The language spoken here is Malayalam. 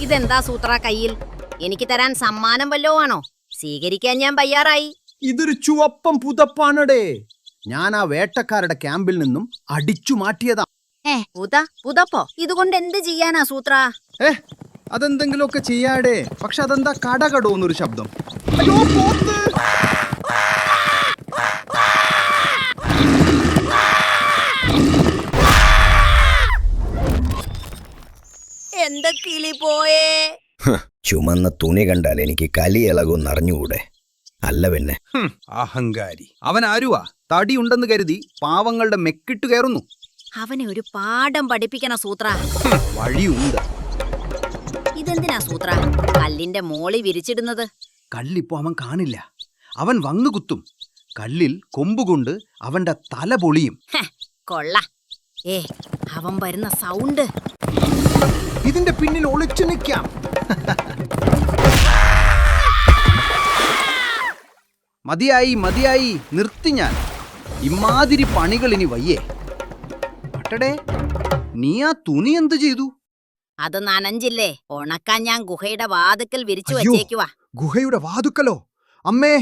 ഇതെന്താ സൂത്ര കയ്യിൽ? എനിക്ക് തരാൻ സമ്മാനം വല്ലോ ആണോ? സ്വീകരിക്കാൻ ഞാൻ തയ്യാറായി. ഇതൊരു ചുവപ്പൻ പുതപ്പാണടേ. ഞാൻ ആ വേട്ടക്കാരുടെ ക്യാമ്പിൽ നിന്നും അടിച്ചു മാറ്റിയതാ. പുതപ്പോ? ഇതുകൊണ്ട് എന്ത് ചെയ്യാനാ സൂത്ര? അതെന്തെങ്കിലുമൊക്കെ ചെയ്യാടേ. പക്ഷെ അതെന്താ കടകടോന്നൊരു ശബ്ദം? അയ്യോ, പോത്ത്! എന്റെ കിളി പോയേ. ചുമന്ന തുണി കണ്ടാൽ എനിക്ക് കലി ഇളകുന്നറിഞ്ഞുകൂടെ? അല്ല പിന്നെ. അഹങ്കാരി. അവൻ ആരുവാ? തടിയുണ്ടെന്ന് കരുതി പാവങ്ങളുടെ മെക്കിട്ട് കയറുന്നു. അവനെ ഒരു പാഠം പഠിപ്പിക്കണ സൂത്ര. വഴിയുണ്ട്. ഇതെന്തിനാ സൂത്ര കല്ലിന്റെ മോളി വിരിച്ചിടുന്നത്? കല്ലിപ്പോ അവൻ കാണില്ല. അവൻ വന്നു കുത്തും. കല്ലിൽ കൊമ്പുകൊണ്ട് അവന്റെ തല പൊളിയും. കൊള്ള. അവൻ വരുന്ന സൗണ്ട്. ഇതിന്റെ പിന്നിൽ ഒളിച്ചു നിൽക്കാം. മതിയായി മതിയായി, നിർത്തി. ഞാൻ ഇമാതിരി പണികൾ ഇനി വയ്യേ. പട്ടടേ, നീ ആ തുണി എന്ത് ചെയ്തു? അത് നനഞ്ചില്ലേ? ഉണക്കാൻ ഞാൻ ഗുഹയുടെ വാതുക്കൽ വിരിച്ചു വച്ചേക്കുവാ. ഗുഹയുടെ വാതുക്കലോ? അമ്മേ!